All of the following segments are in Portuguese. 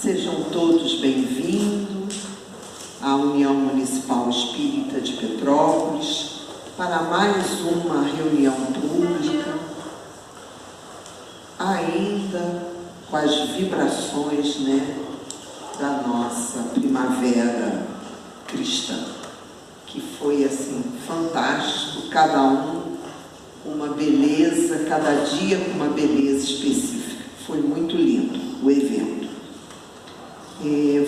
Sejam todos bem-vindos à União Municipal Espírita de Petrópolis para mais uma reunião pública, ainda com as vibrações, da nossa primavera cristã, que foi assim fantástico, cada um com uma beleza, cada dia com uma beleza específica. Foi muito lindo o evento.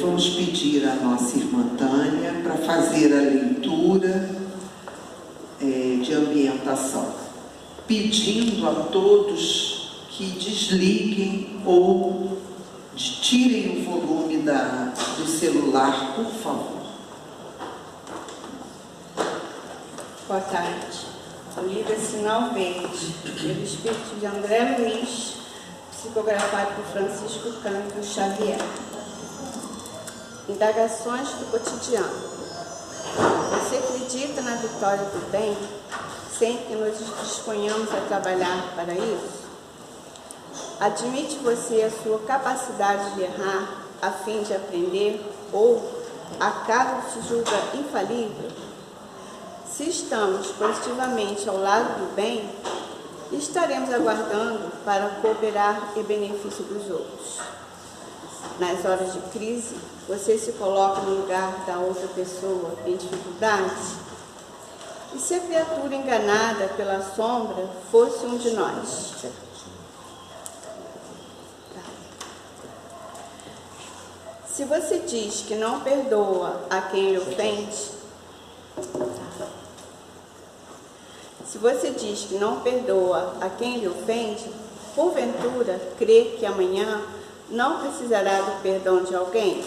Vamos pedir à nossa irmã Tânia para fazer a leitura de ambientação, pedindo a todos que desliguem ou tirem o volume do celular, por favor. Boa tarde. O livro é Sinal Verde, pelo espírito de André Luiz, psicografado por Francisco Cândido Xavier. Indagações do cotidiano. Você acredita na vitória do bem sem que nos disponhamos a trabalhar para isso? Admite você a sua capacidade de errar a fim de aprender ou acaso se julga infalível? Se estamos positivamente ao lado do bem, estaremos aguardando para cooperar em benefício dos outros. Nas horas de crise, você se coloca no lugar da outra pessoa em dificuldades? E se a criatura enganada pela sombra fosse um de nós? Se você diz que não perdoa a quem lhe ofende, porventura crê que amanhã não precisará do perdão de alguém?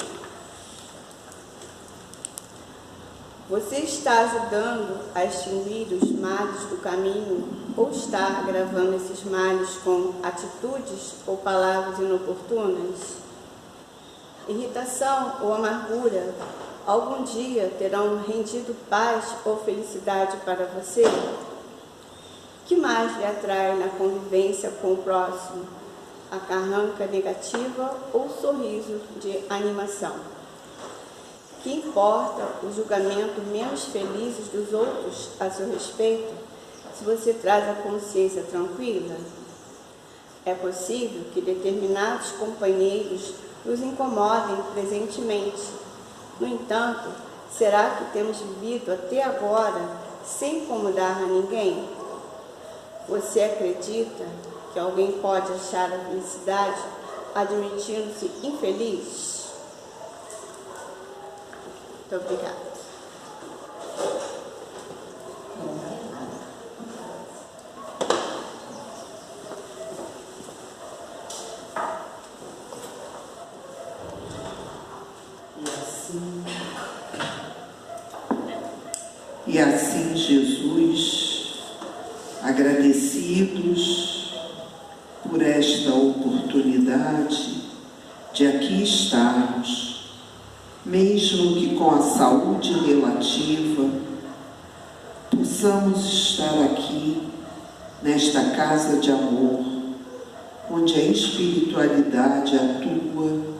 Você está ajudando a extinguir os males do caminho ou está agravando esses males com atitudes ou palavras inoportunas? Irritação ou amargura algum dia terão rendido paz ou felicidade para você? Que mais lhe atrai na convivência com o próximo? A carranca negativa ou sorriso de animação? Que importa o julgamento menos felizes dos outros a seu respeito, se você traz a consciência tranquila? É possível que determinados companheiros nos incomodem presentemente. No entanto, será que temos vivido até agora sem incomodar a ninguém? Você acredita que alguém pode achar a felicidade admitindo-se infeliz? Muito obrigada. E assim, Jesus, agradecidos por esta oportunidade de aqui estarmos, mesmo que com a saúde relativa, possamos estar aqui, nesta casa de amor, onde a espiritualidade atua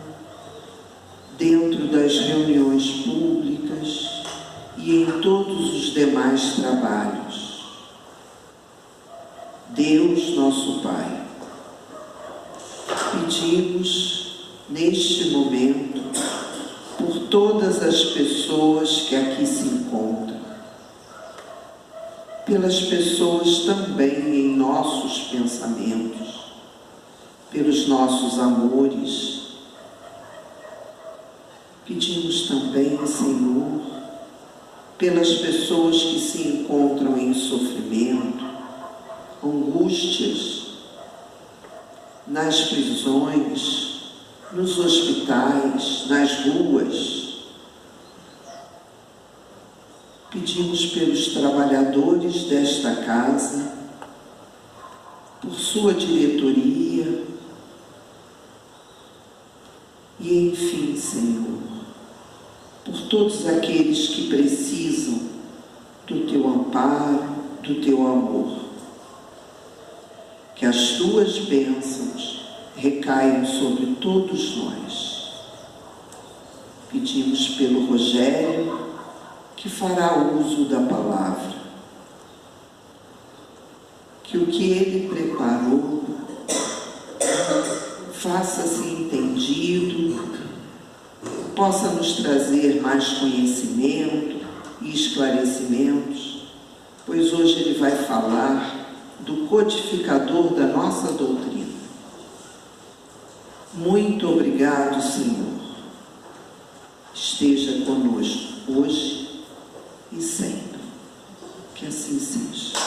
dentro das reuniões públicas e em todos os demais trabalhos. Deus, nosso Pai, pedimos neste momento por todas as pessoas que aqui se encontram, pelas pessoas também em nossos pensamentos, pelos nossos amores. Pedimos também, Senhor, pelas pessoas que se encontram em sofrimento, angústias, nas prisões, nos hospitais, nas ruas. Pedimos pelos trabalhadores desta casa, por sua diretoria, e enfim, Senhor, por todos aqueles que precisam do Teu amparo, do Teu amor. Que as Tuas bênçãos recaiam sobre todos nós. pedimos pelo Rogério, que fará uso da palavra. Que o que ele preparou faça-se entendido, possa nos trazer mais conhecimento e esclarecimentos, pois hoje ele vai falar do codificador da nossa doutrina. Muito obrigado, Senhor. Esteja conosco hoje e sempre. Que assim seja.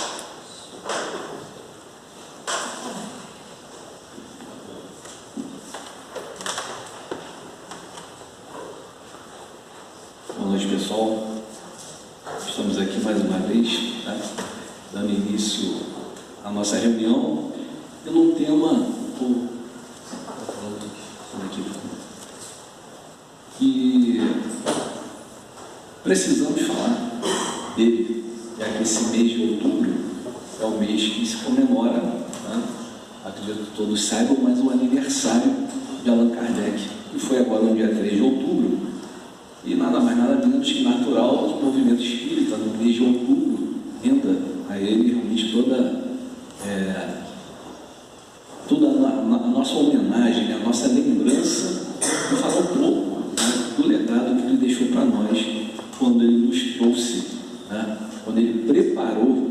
Boa noite, pessoal. Estamos aqui mais uma vez, né, dando início à nossa reunião pelo tema que precisamos falar dele, já que esse mês de outubro é o mês que se comemora, né, acredito que todos saibam, mas o aniversário de Allan Kardec, que foi agora no dia 3 de outubro, e nada mais nada menos que natural que o movimento espírita, no mês de outubro, renda a ele realmente toda a nossa homenagem, a nossa lembrança, e falar um pouco, né, do legado que ele deixou para nós quando ele nos trouxe, né, quando ele preparou,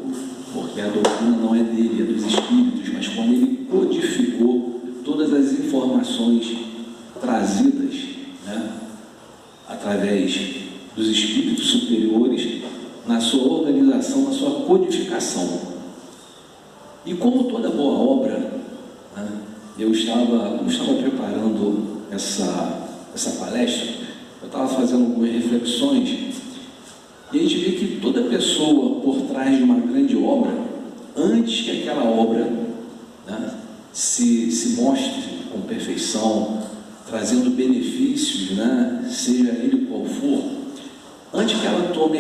porque a doutrina não é dele, é dos espíritos, mas quando ele codificou todas as informações trazidas, né, através dos espíritos superiores, na sua organização, na sua codificação. E como toda boa obra, né, eu estava preparando essa palestra, eu estava fazendo algumas reflexões, e a gente vê que toda pessoa por trás de uma grande obra, antes que aquela obra, né, se mostre com perfeição, trazendo benefícios, né, seja ele qual for, antes que ela tome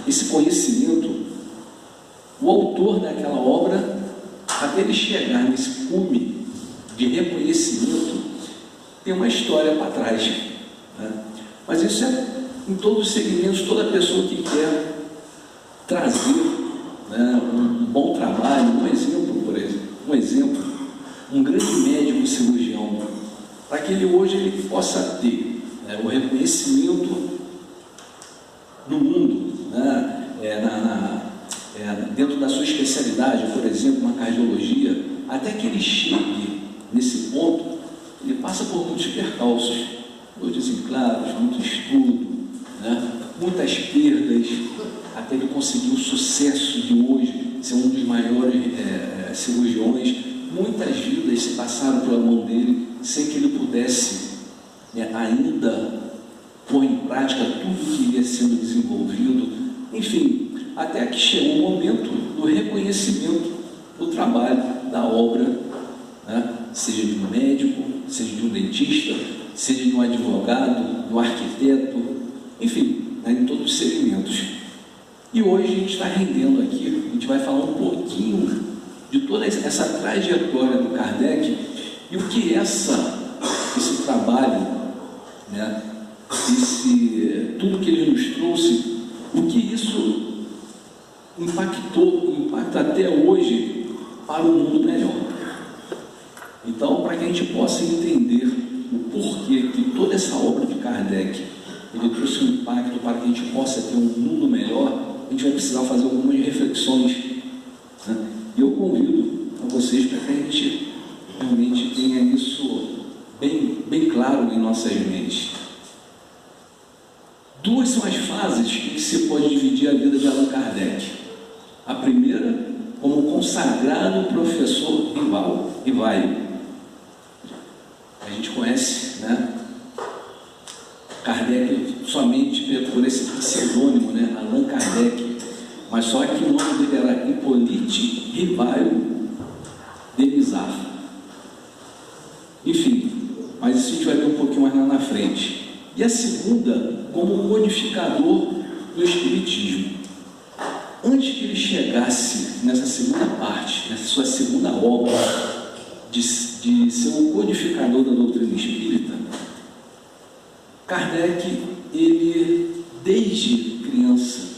esse conhecimento, o autor daquela obra, até ele chegar nesse cume de reconhecimento, tem uma história para trás, né? Mas isso é em todos os segmentos, toda pessoa que quer trazer, né, um bom trabalho, um exemplo, um grande médico cirurgião, para que ele hoje possa ter, né, o reconhecimento no mundo, né, dentro da sua especialidade, por exemplo, na cardiologia, até que ele chegue nesse ponto, ele passa por muitos percalços, muitos desenclaros, muito estudo, né, muitas perdas, até ele conseguir o sucesso de hoje, ser um dos maiores cirurgiões. Muitas vidas se passaram pela mão dele sem que ele pudesse, né, ainda pôr em prática tudo que ia sendo desenvolvido, enfim, até que chegou o momento do reconhecimento do trabalho, da obra, né, seja de um médico, seja de um dentista, seja de um advogado, de um arquiteto, enfim, né, em todos os segmentos. E hoje a gente está rendendo aqui, a gente vai falar um pouquinho de toda essa trajetória do Kardec e o que esse trabalho, né, tudo que ele nos trouxe, o que isso impacta até hoje para um mundo melhor. Então, para que a gente possa entender o porquê que toda essa obra de Kardec ele trouxe um impacto para que a gente possa ter um mundo melhor, a gente vai precisar fazer algumas reflexões, né? E eu convido a vocês para que a gente realmente tenha isso bem claro em nossas mentes. Duas são as fases em que se pode dividir a vida de Allan Kardec. A primeira, como consagrado professor Rivaio. A gente conhece, né, Kardec somente por esse pseudônimo, né, Allan Kardec, mas só que o nome dele era Hippolyte Rivaio de Mizar. Enfim, mas isso a gente vai ver um pouquinho mais lá na frente. E a segunda, como codificador do Espiritismo. Antes que ele chegasse nessa segunda parte, nessa sua segunda obra, de ser o codificador da doutrina espírita, Kardec, ele, desde criança,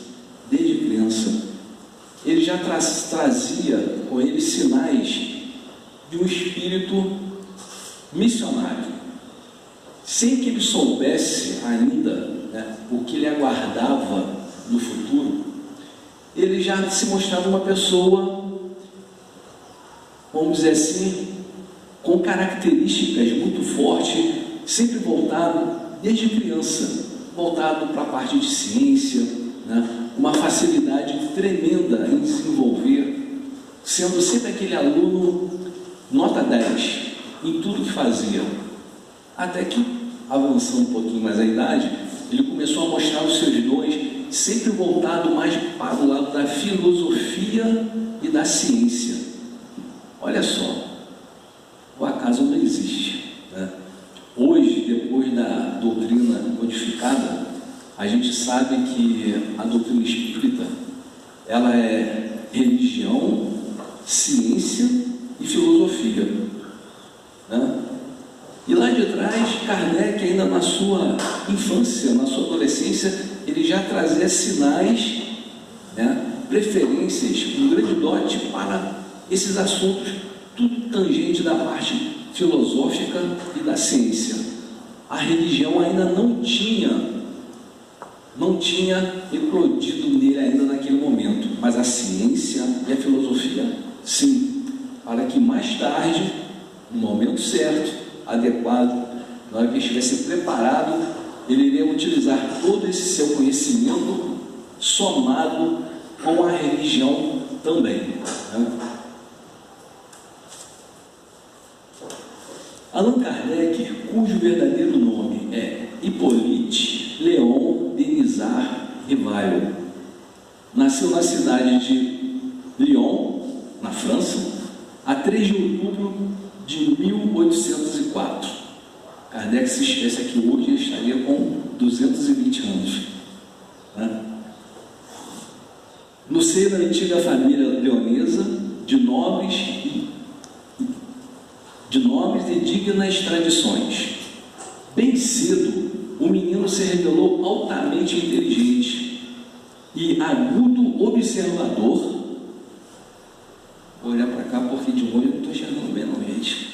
ele já trazia com ele sinais de um espírito missionário, sem que ele soubesse ainda, né, o que ele aguardava no futuro. Ele já se mostrava uma pessoa, vamos dizer assim, com características muito fortes, sempre voltado, desde criança, voltado para a parte de ciência, né? Uma facilidade tremenda em desenvolver, sendo sempre aquele aluno nota 10 em tudo que fazia. Até que, avançando um pouquinho mais a idade, ele começou a mostrar os seus dons, sempre voltado mais para o lado da filosofia e da ciência. Olha só, o acaso não existe, né? Hoje, depois da doutrina codificada, a gente sabe que a doutrina espírita, ela é religião, ciência e filosofia, né? E lá de trás, Kardec, ainda na sua infância, na sua adolescência, ele já trazia sinais, né, preferências, um grande dote para esses assuntos, tudo tangente da parte filosófica e da ciência. A religião ainda não tinha eclodido nele ainda naquele momento, mas a ciência e a filosofia, sim, para que mais tarde, no momento certo, adequado, na hora que ele estivesse preparado, ele iria utilizar todo esse seu conhecimento somado com a religião também, né? Allan Kardec, cujo verdadeiro nome é Hippolyte Léon Denisard Rivail, nasceu na cidade de Lyon, na França, a 3 de outubro de 1804. Kardec, se estivesse aqui hoje, estaria com 220 anos, né? No seio da antiga família leonesa, de nobres e dignas tradições. Bem cedo, o menino se revelou altamente inteligente e agudo observador. Vou olhar para cá porque de olho eu não estou enxergando bem, não, gente.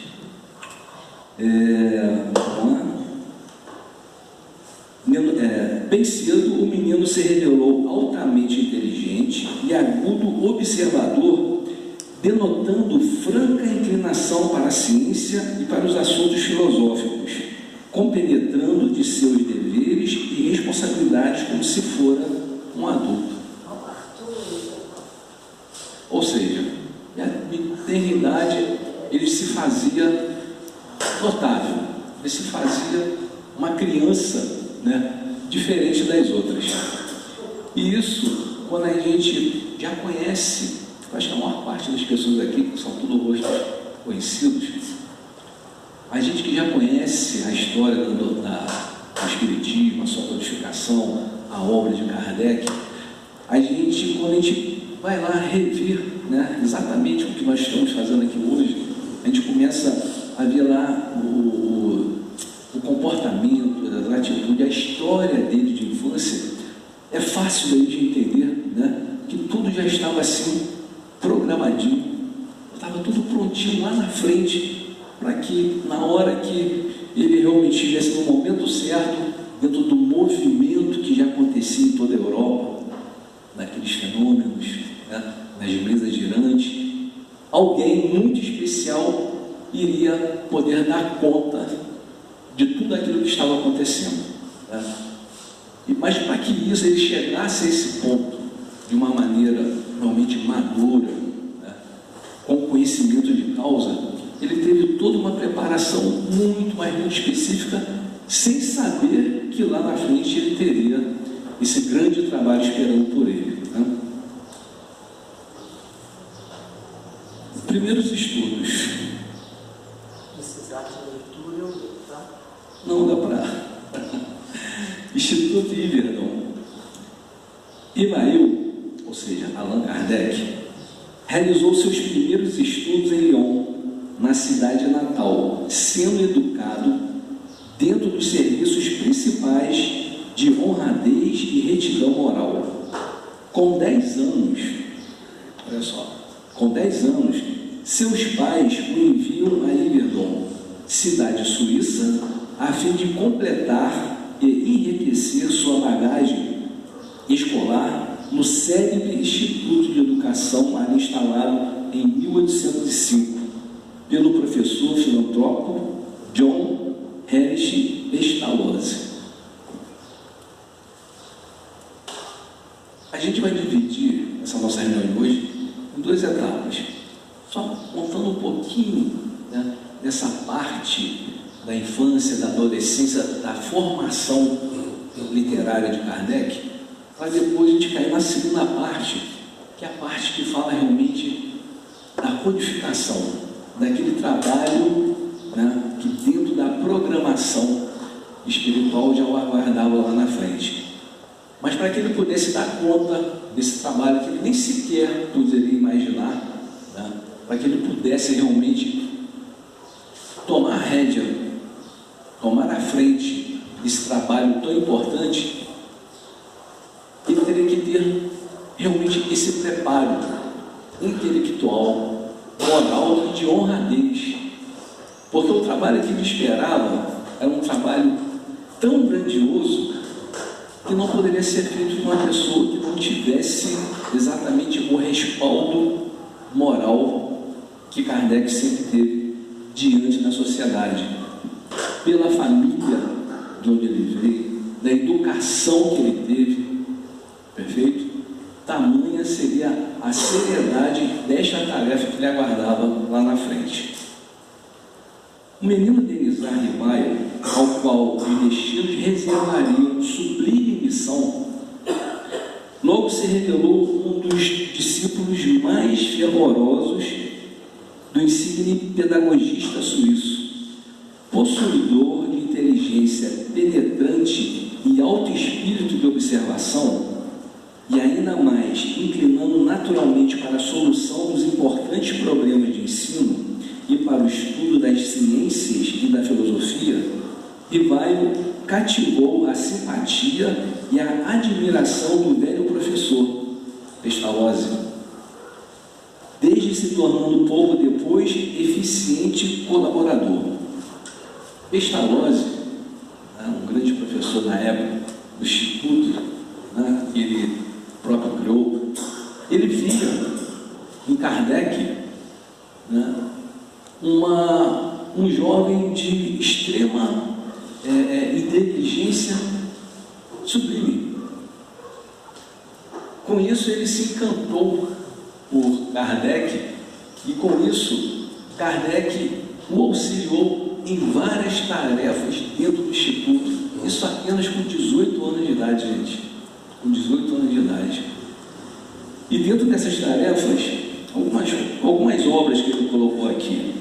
Bem cedo, o menino se revelou altamente inteligente e agudo observador, denotando franca inclinação para a ciência e para os assuntos filosóficos, compenetrando de seus deveres e responsabilidades como se fora um adulto. Ou seja, na eternidade ele se fazia notável, ele se fazia uma criança, né, diferente das outras. E isso, quando a gente já conhece, acho que a maior parte das pessoas aqui, que são tudo rostos conhecidos, a gente que já conhece a história do Espiritismo, a sua codificação, a obra de Kardec, a gente, quando a gente vai lá rever, né, exatamente o que nós estamos fazendo aqui hoje, a gente começa a ver lá o comportamento, as atitudes, a história dele de infância. É fácil daí de entender, né, que tudo já estava assim programadinho, estava tudo prontinho lá na frente, para que na hora que ele realmente estivesse no momento certo, dentro do movimento que já acontecia em toda a Europa, naqueles fenômenos, né, nas mesas girantes, alguém muito especial iria poder dar conta de tudo aquilo que estava acontecendo, né? Mas para que isso ele chegasse a esse ponto de uma maneira realmente madura, né, com conhecimento de causa, ele teve toda uma preparação muito, mas muito específica, sem saber que lá na frente ele teria esse grande trabalho esperando por ele, né? Primeiros estudos. Precisar de leitura, eu leio, tá? Não dá para. Instituto Yverdon. Rivail, ou seja, Allan Kardec, realizou seus primeiros estudos em Lyon, na cidade natal, sendo educado dentro dos serviços principais 10 anos, olha só, com 10 anos, seus pais o enviam a Yverdon, cidade suíça, a fim de completar e enriquecer sua bagagem escolar no célebre Instituto de Educação ali instalado em 1805 pelo professor filantropo John Hellish Pestalozzi. A gente vai dividir essa nossa reunião hoje em 2 etapas, só contando um pouquinho, né, dessa parte da infância, da adolescência, da formação literária de Kardec, para depois a gente cair na segunda parte, que é a parte que fala realmente da codificação, daquele trabalho, né, que dentro da programação espiritual já o aguardava lá na frente. Mas para que ele pudesse dar conta desse trabalho que ele nem sequer poderia imaginar, né, para que ele pudesse realmente tomar a rédea, tomar a frente desse trabalho tão importante, ele teria que ter realmente esse preparo intelectual, moral e de honradez, porque o trabalho que ele esperava era um trabalho tão grandioso que não poderia ser feito por uma pessoa que não tivesse exatamente o respaldo moral que Kardec sempre teve diante da sociedade, pela família de onde ele veio, da educação que ele teve, perfeito? Tamanha seria a seriedade desta tarefa que lhe aguardava lá na frente. O menino Denizar Rivaio, ao qual os destinos reservariam sublime missão, logo se revelou um dos discípulos mais fervorosos do insigne pedagogista suíço, possuidor de inteligência penetrante e alto espírito de observação, e ainda mais inclinando naturalmente para a solução dos importantes problemas de ensino e para o estudo das ciências e da filosofia, Rivaio cativou a simpatia e a admiração do velho professor Pestalozzi, desde se tornando pouco depois eficiente colaborador. Pestalozzi, um grande professor na época do Instituto, que ele próprio criou, ele via em Kardec um jovem de extrema inteligência sublime. Com isso ele se encantou por Kardec e com isso Kardec o auxiliou em várias tarefas dentro do Instituto, isso apenas com 18 anos de idade, gente, com 18 anos de idade. E dentro dessas tarefas, algumas obras que ele colocou aqui: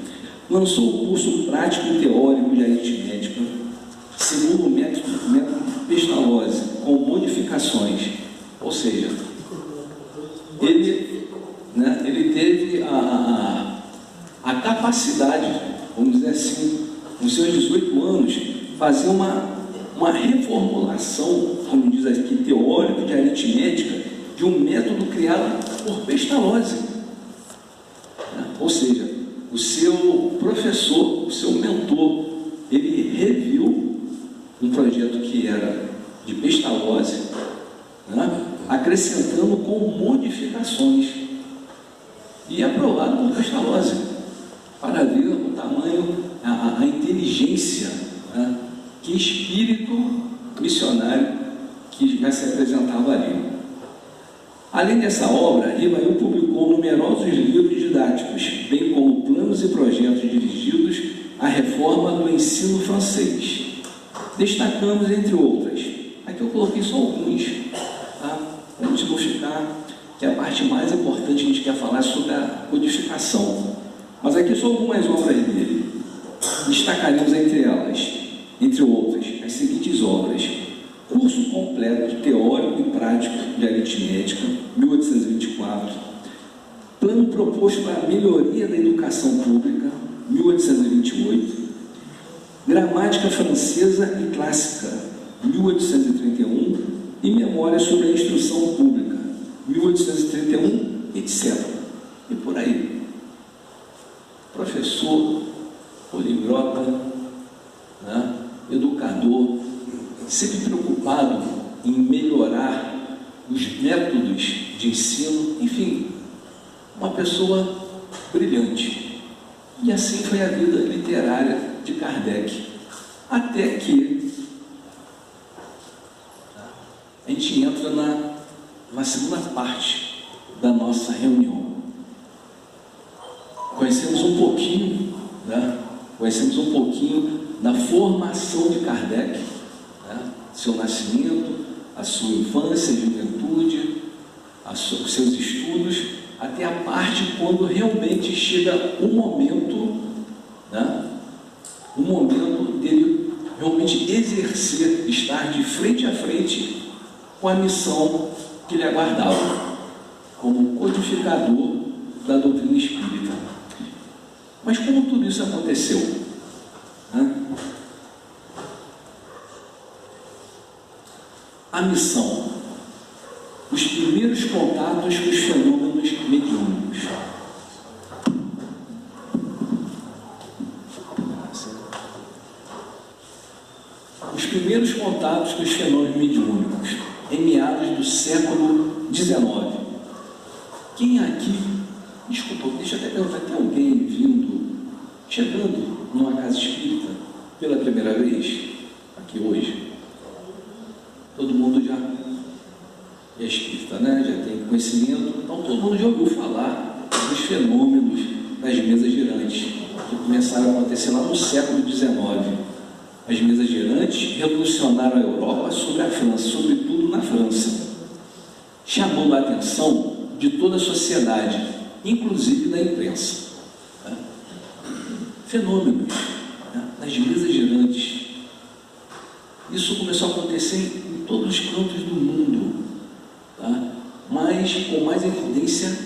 lançou o curso prático e teórico de aritmética, segundo o método Pestalozzi, com modificações, ou seja, ele teve a capacidade, vamos dizer assim, com seus 18 anos, fazer uma reformulação, como diz aqui, teórico de aritmética, de um método criado por Pestalozzi. Ou seja, o seu professor, o seu mentor, ele reviu um projeto que era de Pestalozzi, acrescentando com modificações, e aprovado por Pestalozzi, para ver o tamanho, a inteligência, que espírito missionário que já se apresentava ali. Além dessa obra, Rivaio publicou numerosos livros didáticos, bem como planos e projetos dirigidos à reforma do ensino francês. Destacamos, entre outras, aqui eu coloquei só alguns, para a gente não ficar, que a parte mais importante a gente quer falar sobre a codificação. Mas aqui só algumas obras dele. Destacaremos entre elas, entre outras, as seguintes obras: Curso Completo Teórico e Prático de Aritmética, 1824. Plano Proposto para a Melhoria da Educação Pública, 1828. Gramática Francesa e Clássica, 1831. E Memória sobre a Instrução Pública, 1831, etc. E por aí. Professor, poliglota, né? Educador, sempre preocupado em melhorar os métodos de ensino, enfim, uma pessoa brilhante. E assim foi a vida literária de Kardec, até que a gente entra na segunda parte da nossa reunião. Conhecemos um pouquinho, né? Conhecemos um pouquinho da formação de Kardec, né? Seu nascimento, a sua infância, juventude, os seus estudos, até a parte quando realmente chega o momento, né? O momento dele realmente exercer, estar de frente a frente com a missão que lhe aguardava, como codificador da doutrina espírita. Mas como tudo isso aconteceu? Né? A missão, os primeiros contatos com os fenômenos mediúnicos. Os primeiros contatos com os fenômenos mediúnicos, em meados do século XIX. Quem aqui, desculpa, deixa eu até perguntar, tem alguém chegando numa casa espírita pela primeira vez, aqui hoje? Todo mundo já é espírita, né? Já tem conhecimento, então todo mundo já ouviu falar dos fenômenos das mesas girantes, que começaram a acontecer lá no século XIX. As mesas girantes revolucionaram a Europa sobre a França, sobretudo na França, chamando a atenção de toda a sociedade, inclusive da imprensa. Né? Fenômenos, né? Das mesas girantes. Isso começou a acontecer em todos os cantos do mundo, tá? Mas com mais evidência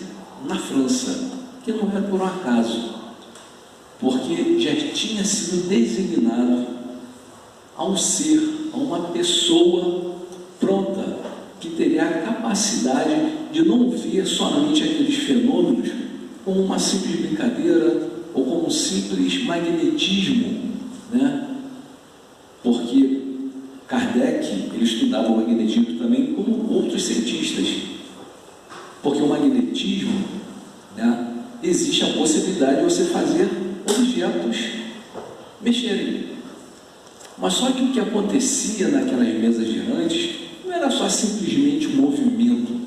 na França, que não é por um acaso, porque já tinha sido designado a um ser, a uma pessoa pronta, que teria a capacidade de não ver somente aqueles fenômenos como uma simples brincadeira ou como um simples magnetismo, né? Porque Kardec, ele estudava o magnetismo também como outros cientistas, porque o magnetismo, né, existe a possibilidade de você fazer objetos mexerem. Mas só que o que acontecia naquelas mesas girantes não era só simplesmente um movimento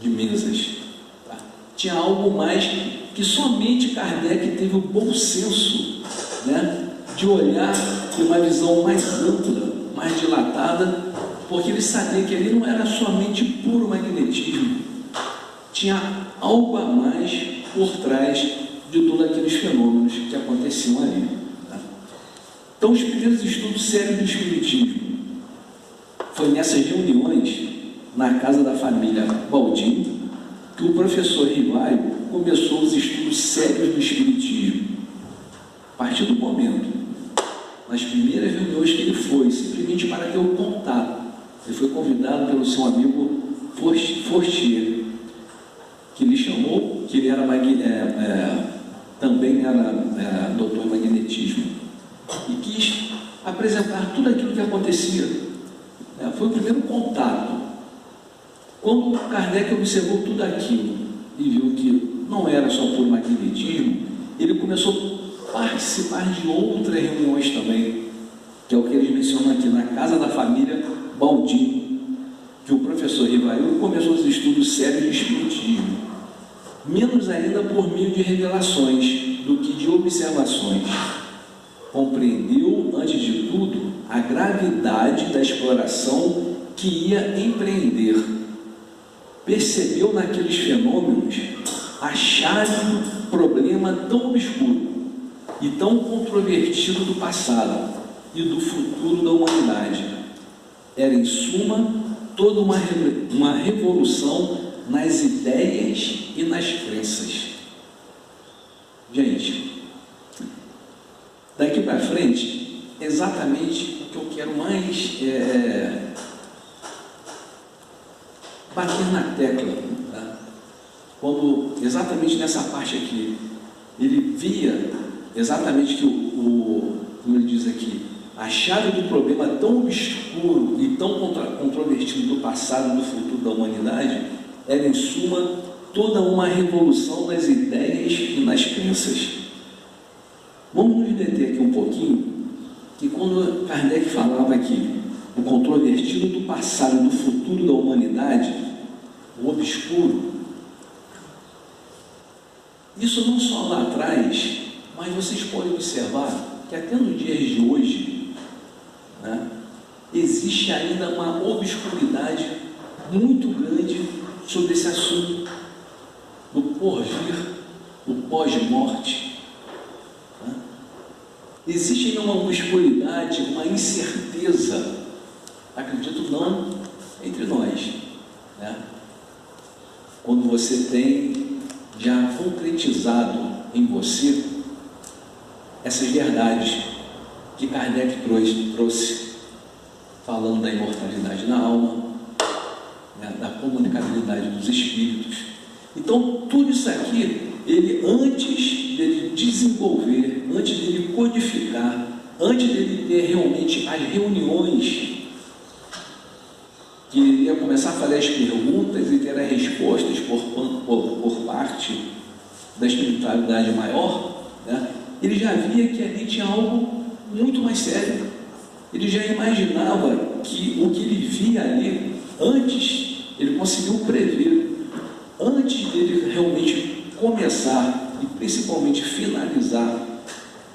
de mesas, tá? Tinha algo mais que somente Kardec teve o bom senso, né, de olhar com uma visão mais ampla, mais dilatada, porque ele sabia que ali não era somente puro magnetismo, tinha algo a mais por trás de todos aqueles fenômenos que aconteciam ali. Tá? Então, os primeiros estudos sérios do Espiritismo foi nessas reuniões na casa da família Baldin que o professor Rivaio começou os estudos sérios do Espiritismo. A partir do momento, nas primeiras reuniões que ele foi, simplesmente para ter o contato, ele foi convidado pelo seu amigo Fortier, que lhe chamou, que ele era também era doutor em magnetismo, e quis apresentar tudo aquilo que acontecia. Foi o primeiro contato. Quando Kardec observou tudo aquilo e viu que não era só por magnetismo, ele começou a participar de outras reuniões também, que é o que eles mencionam aqui, na casa da família Baldin, que o professor Rivail começou os estudos sérios de Espiritismo, menos ainda por meio de revelações do que de observações. Compreendeu, antes de tudo, a gravidade da exploração que ia empreender. Percebeu naqueles fenômenos a chave do problema tão obscuro e tão controvertido do passado e do futuro da humanidade. Era, em suma, toda uma revolução nas ideias e nas crenças. Gente, daqui para frente, exatamente o que eu quero mais bater na tecla, tá? Quando, exatamente nessa parte aqui, ele via exatamente que como ele diz aqui, a chave do problema tão obscuro e tão controvertido do passado e do futuro da humanidade era, em suma, toda uma revolução nas ideias e nas crenças. Vamos nos deter aqui um pouquinho, que quando Kardec falava aqui o controvertido do passado e do futuro da humanidade, o obscuro, isso não só lá atrás, mas vocês podem observar que até nos dias de hoje, né, existe ainda uma obscuridade muito grande sobre esse assunto do porvir, do pós-morte. Né? Existe ainda uma obscuridade, uma incerteza, acredito não, entre nós. Né? Quando você tem já concretizado em você essas verdades que Kardec trouxe falando da imortalidade da alma, né, da comunicabilidade dos espíritos. Então, tudo isso aqui, ele, antes dele desenvolver, antes dele codificar, antes dele ter realmente as reuniões, que ele ia começar a fazer as perguntas e ter as respostas por parte da espiritualidade maior, né, ele já via que ali tinha algo muito mais sério. Ele já imaginava que o que ele via ali, antes, ele conseguiu prever, antes dele realmente começar e principalmente finalizar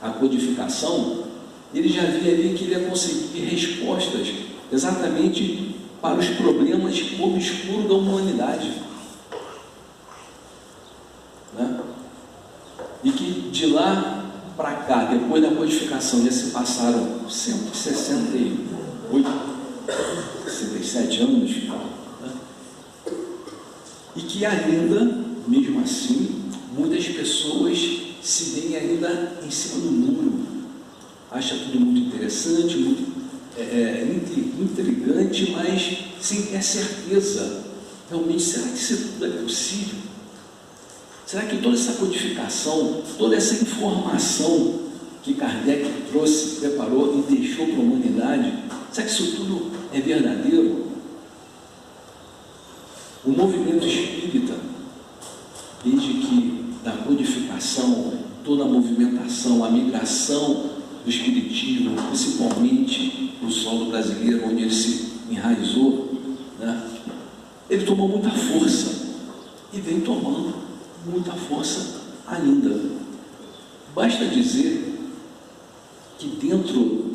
a codificação, ele já via ali que ele ia conseguir respostas exatamente para os problemas obscuros da humanidade. Né? E que de lá para cá, depois da codificação, já se passaram 168, 67 anos, né? E que ainda, mesmo assim, muitas pessoas se veem ainda em cima do muro, acham tudo muito interessante, muito intrigante, mas sem ter certeza. Realmente, será que isso tudo é possível? Será que toda essa codificação, toda essa informação que Kardec trouxe, preparou e deixou para a humanidade, será que isso tudo é verdadeiro? O movimento espírita, desde que da codificação, toda a movimentação, a migração do espiritismo, principalmente no solo brasileiro, onde ele se enraizou, né, ele tomou muita força e vem tomando muita força ainda. Basta dizer que dentro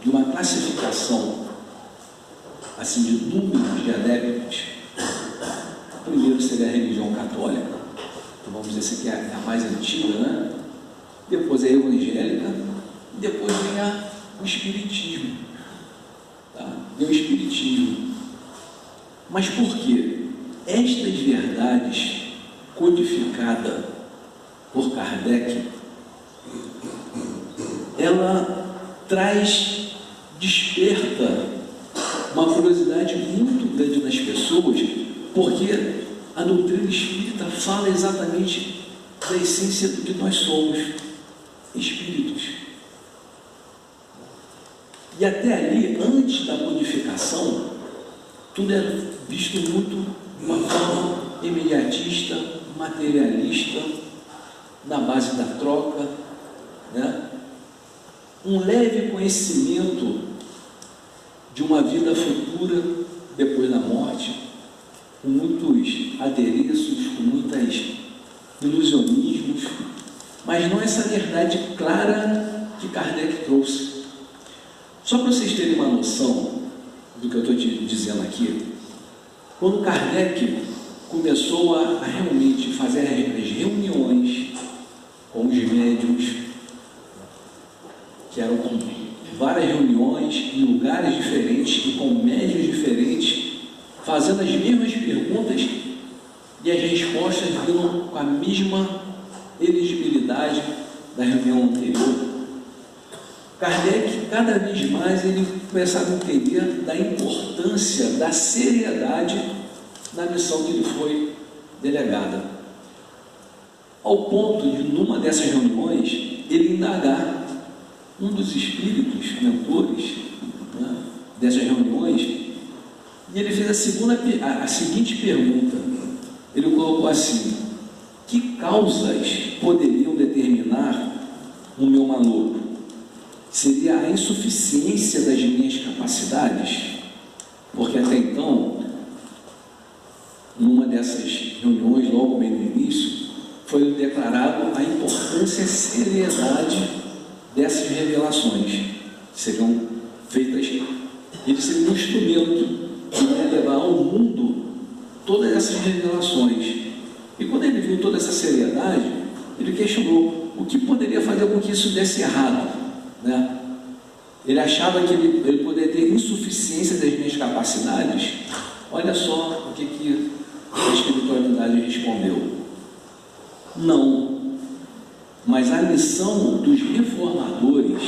de uma classificação assim, de números de adeptos, primeiro seria a religião católica, então vamos dizer assim, que é a mais antiga, né? Depois é a evangélica, e depois vem o espiritismo. Tá? Vem o espiritismo. Mas por quê? Estas verdades codificada por Kardec, ela desperta uma curiosidade muito grande nas pessoas, porque a doutrina espírita fala exatamente da essência do que nós somos, espíritos. E até ali, antes da codificação, tudo era visto muito de uma forma imediatista, materialista, na base da troca, né? Um leve conhecimento de uma vida futura depois da morte, com muitos adereços, com muitos ilusionismos, mas não essa verdade clara que Kardec trouxe. Só para vocês terem uma noção do que eu estou te dizendo aqui, quando Kardec começou a realmente fazer as reuniões com os médiuns, que eram com várias reuniões em lugares diferentes e com médiuns diferentes, fazendo as mesmas perguntas e as respostas vinham com a mesma elegibilidade da reunião anterior. Kardec, cada vez mais, ele começava a entender da importância, da seriedade na missão que lhe foi delegada. Ao ponto de, numa dessas reuniões, ele indagar um dos espíritos mentores, né, dessas reuniões, e ele fez a seguinte pergunta. Ele colocou assim: que causas poderiam determinar o meu manobro? Seria a insuficiência das minhas capacidades? Porque até então, numa dessas reuniões, logo bem no início, foi declarado a importância e seriedade dessas revelações. Seriam feitas, ele seria um instrumento que ia levar ao mundo todas essas revelações. E quando ele viu toda essa seriedade, ele questionou o que poderia fazer com que isso desse errado, né? Ele achava que ele poderia ter insuficiência das minhas capacidades. Olha só o que a espiritualidade respondeu: não, mas a missão dos reformadores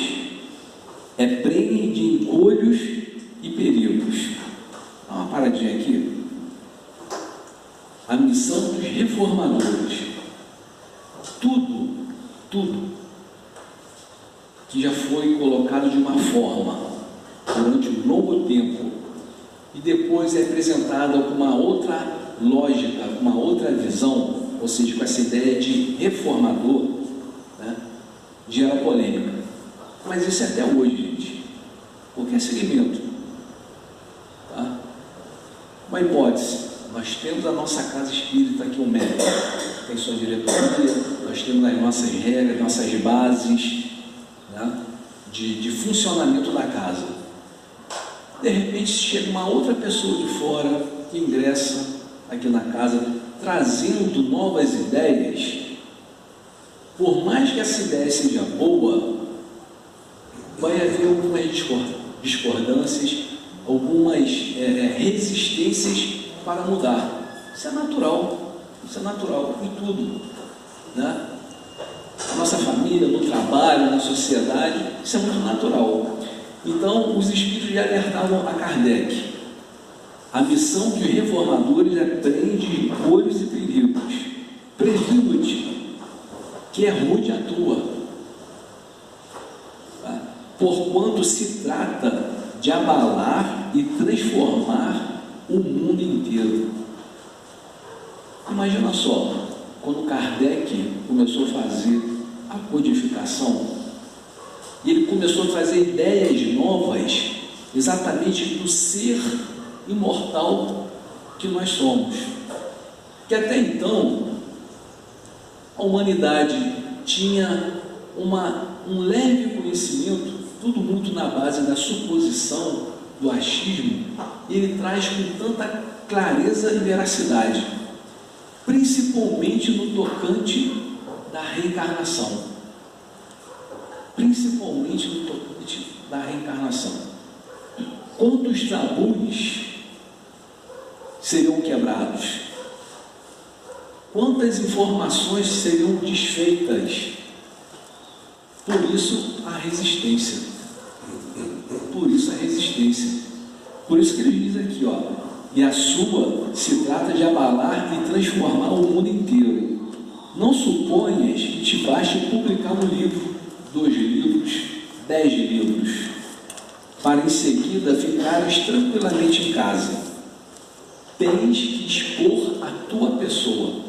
é prenhe de encolhos e perigos. Dá uma paradinha aqui. A missão dos reformadores, tudo que já foi colocado de uma forma durante um longo tempo e depois é apresentado com uma outra lógica, uma outra visão, ou seja, com essa ideia de reformador, né, gera polêmica. Mas isso é até hoje, gente. Qualquer segmento, tá? Uma hipótese: nós temos a nossa casa espírita aqui, o médico tem sua diretoria, nós temos as nossas regras, nossas bases, né, de funcionamento da casa. De repente chega uma outra pessoa de fora que ingressa aqui na casa, trazendo novas ideias. Por mais que essa ideia seja boa, vai haver algumas discordâncias, algumas resistências para mudar. Isso é natural em tudo, né? Na nossa família, no trabalho, na sociedade, isso é muito natural. Então, os espíritos já alertavam a Kardec: a missão dos reformadores é prende encolhos e perigos. Previno-te, que é rude a tua, tá? Porquanto se trata de abalar e transformar o mundo inteiro. Imagina só, quando Kardec começou a fazer a codificação, e ele começou a trazer ideias novas, exatamente do ser imortal que nós somos. Que até então a humanidade tinha um leve conhecimento, tudo muito na base da suposição, do achismo, e ele traz com tanta clareza e veracidade, principalmente no tocante da reencarnação. Principalmente no tocante da reencarnação. Quantos tabus seriam quebrados? Quantas informações seriam desfeitas? Por isso a resistência. Por isso a resistência. Por isso que ele diz aqui, ó: e a sua se trata de abalar e transformar o mundo inteiro. Não suponhas que te baste publicar um livro, 2 livros, 10 livros, para em seguida ficares tranquilamente em casa. Tens que expor a tua pessoa.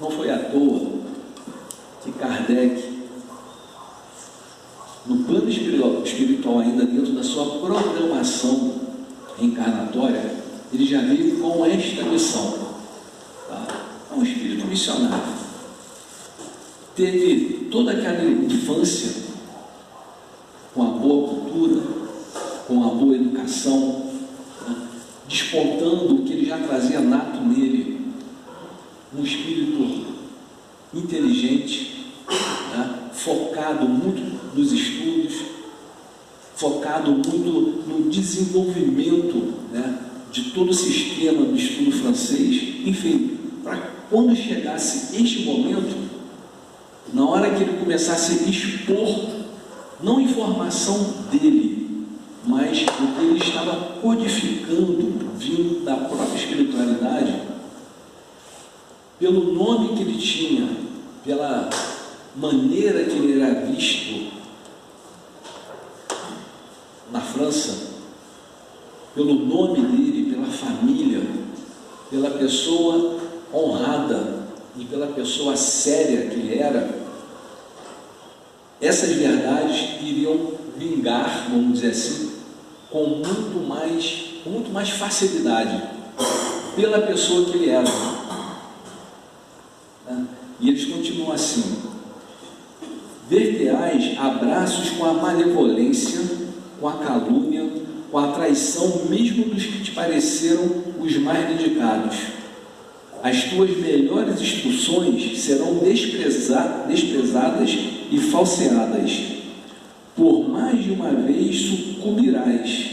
Não foi à toa que Kardec, no plano espiritual ainda, dentro da sua programação reencarnatória, ele já veio com esta missão, tá? É um espírito missionário. Teve toda aquela infância com a boa cultura, com a boa educação, né, despontando o que ele já trazia nato nele, um espírito inteligente, né, focado muito nos estudos, focado muito no desenvolvimento, né, de todo o sistema do estudo francês. Enfim, para quando chegasse este momento, na hora que ele começasse a expor, não a informação dele, mas o que ele estava codificando vindo da própria espiritualidade, pelo nome que ele tinha, pela maneira que ele era visto na França, pelo nome dele, pela família, pela pessoa honrada e pela pessoa séria que ele era, essas verdades iriam vingar, vamos dizer assim, com muito mais facilidade, pela pessoa que ele era. E eles continuam assim: ver-te-ás abraços com a malevolência, com a calúnia, com a traição mesmo dos que te pareceram os mais dedicados. As tuas melhores instruções serão desprezadas e falseadas. Por mais de uma vez sucumbirás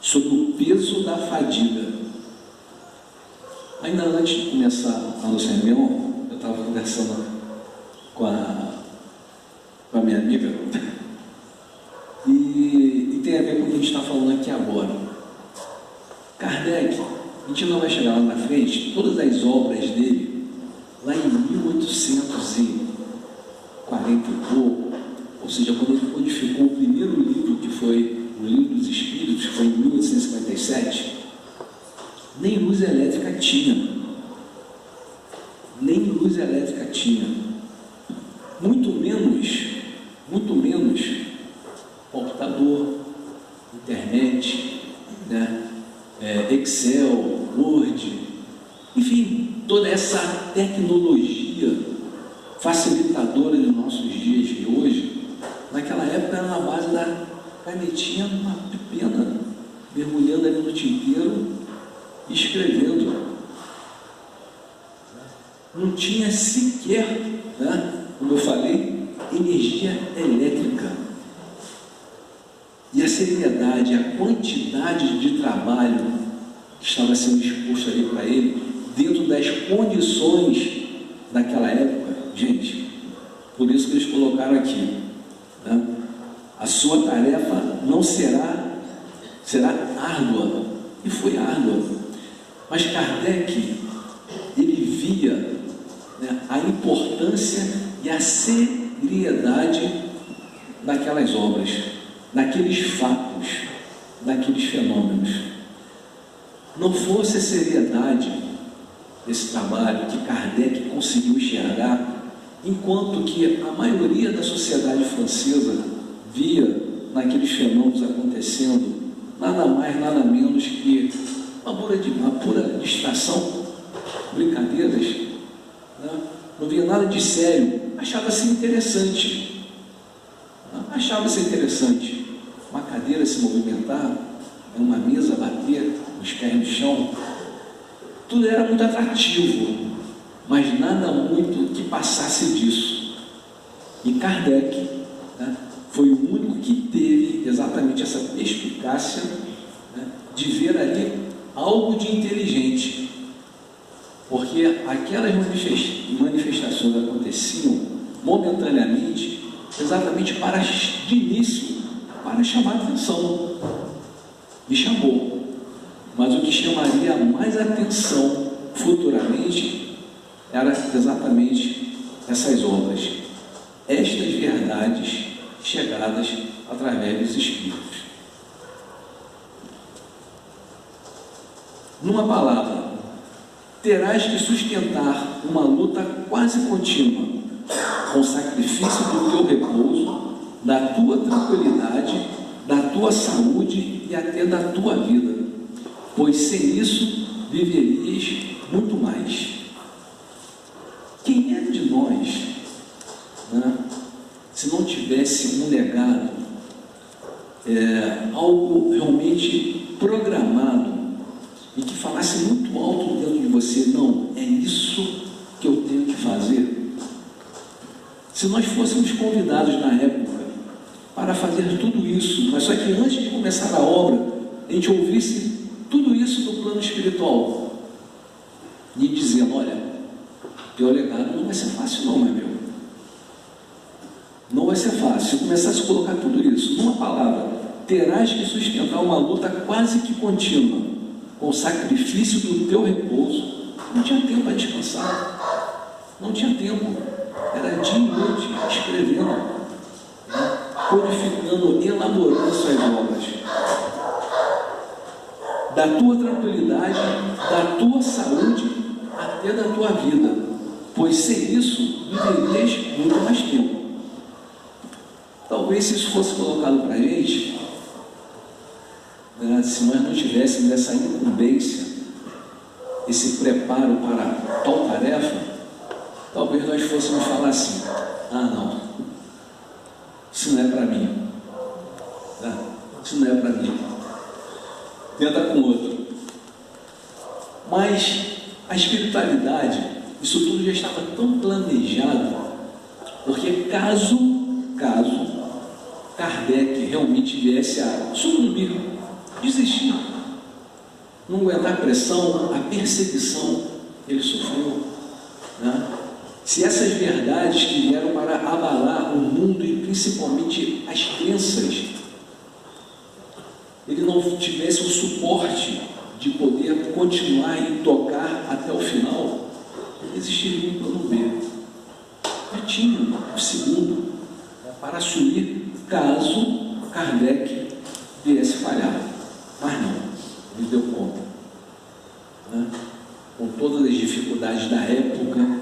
sob o peso da fadiga. Ainda antes de começar a nossa reunião, eu estava conversando com a minha amiga, e tem a ver com o que a gente está falando aqui agora. Kardec, a gente não vai chegar lá na frente, todas as obras dele, lá em 1840 e pouco, ou seja, quando ele codificou o primeiro livro, que foi o Livro dos Espíritos, que foi em 1857, nem luz elétrica tinha. Nem luz elétrica tinha. Muito menos computador, internet, né? Excel, Word, enfim, toda essa tecnologia facilitadora dos nossos dias de hoje, naquela época era na base da canetinha, uma pena, mergulhando ali no tinteiro e escrevendo. Não tinha sequer, né, como eu falei, energia elétrica. E a seriedade, a quantidade de trabalho que estava sendo exposto ali para ele, dentro das condições daquela época, gente, por isso que eles colocaram aqui, né? A sua tarefa não será árdua, e foi árdua, mas Kardec, ele via, né, a importância e a seriedade daquelas obras, daqueles fatos, daqueles fenômenos. Não fosse a seriedade desse trabalho que Kardec conseguiu enxergar, enquanto que a maioria da sociedade francesa via naqueles fenômenos acontecendo nada mais, nada menos que uma pura distração, brincadeiras, né? Não via nada de sério, achava-se interessante, uma cadeira se movimentar, uma mesa bater, os pés no chão, tudo era muito atrativo, mas nada muito que passasse disso. E Kardec, né, foi o único que teve exatamente essa perspicácia, né, de ver ali algo de inteligente, porque aquelas manifestações aconteciam momentaneamente, exatamente de início, para chamar a atenção. Me chamou, mas o que chamaria mais atenção futuramente era exatamente essas obras, estas verdades chegadas através dos Espíritos. Numa palavra, terás que sustentar uma luta quase contínua, com sacrifício do teu repouso, da tua tranquilidade, da tua saúde e até da tua vida, pois sem isso viverias muito mais. Quem é de nós, né, se não tivesse um legado, algo realmente programado e que falasse muito alto dentro de você, não, é isso que eu tenho que fazer? Se nós fôssemos convidados na época para fazer tudo isso, mas só que antes de começar a obra, a gente ouvisse tudo isso no plano espiritual e dizendo, olha, teu legado não vai ser fácil não, meu amigo. Não vai ser fácil. Se eu começasse a colocar tudo isso numa palavra, terás que sustentar uma luta quase que contínua, com o sacrifício do teu repouso. Não tinha tempo para descansar, não tinha tempo, era dia e noite escrevendo, né? Codificando, elaborando suas obras, da tua tranquilidade, da tua saúde, até da tua vida, pois sem isso viverias muito mais tempo. Talvez se isso fosse colocado para a gente, né, se nós não tivéssemos essa incumbência, esse preparo para tal tarefa, talvez nós fôssemos falar assim: ah, não, isso não é para mim, né? Isso não é para mim, tenta com outro. Mas a espiritualidade, isso tudo já estava tão planejado, porque caso Kardec realmente viesse a sucumbir, desistir, não aguentar a pressão, a perseguição que ele sofreu, né? Se essas verdades que vieram para abalar o mundo e principalmente as crenças, ele não tivesse o suporte de poder continuar e tocar até o final, existiria um plano B. Já tinha o segundo para assumir caso Kardec viesse falhar, mas não, ele deu conta, né? Com todas as dificuldades da época, né?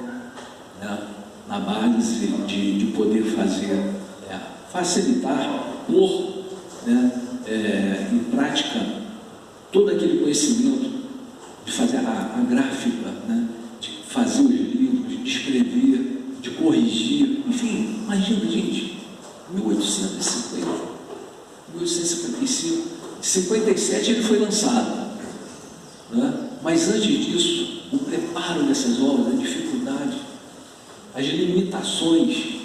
Na base de poder fazer, facilitar, pôr, né? Em prática todo aquele conhecimento de fazer a gráfica, né? De fazer os livros, de escrever, de corrigir, enfim, imagina, gente, 1850, 1855, em 57 ele foi lançado, né? Mas antes disso, o preparo dessas obras, a dificuldade, as limitações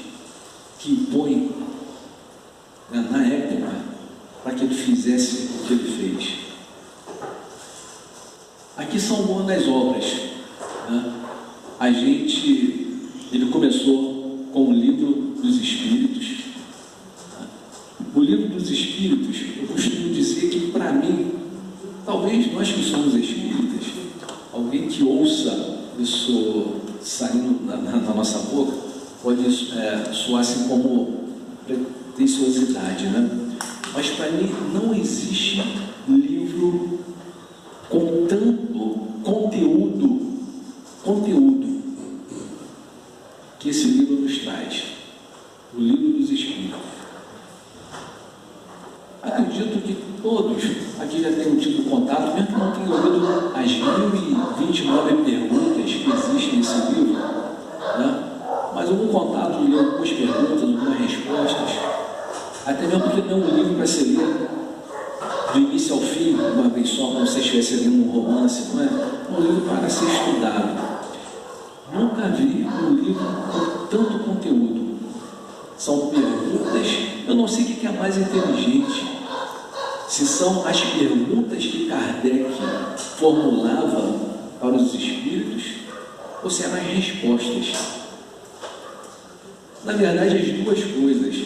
que impõem, né, na época, para que ele fizesse o que ele fez. Aqui são algumas das obras, né? Ele começou com o Livro dos Espíritos. O Livro dos Espíritos, eu costumo dizer que, para mim, talvez nós que somos espíritas, alguém que ouça isso saindo na nossa boca, pode soar assim como pretensiosidade, né? Mas para mim não existe livro com tanto conteúdo que esse livro nos traz. O Livro dos Espíritos. Acredito que todos aqui já tenham tido contato, mesmo que não tenham lido as 1029 perguntas que existem nesse livro, né? Mas algum contato, li algumas perguntas, algumas respostas, até mesmo porque não é um livro para ser lido do início ao fim, uma vez só, como se você estivesse lendo um romance, não é? É um livro para ser estudado. Nunca vi um livro com tanto conteúdo. São perguntas, eu não sei o que é mais inteligente, se são as perguntas que Kardec formulava para os espíritos, ou se eram as respostas. Na verdade, as duas coisas,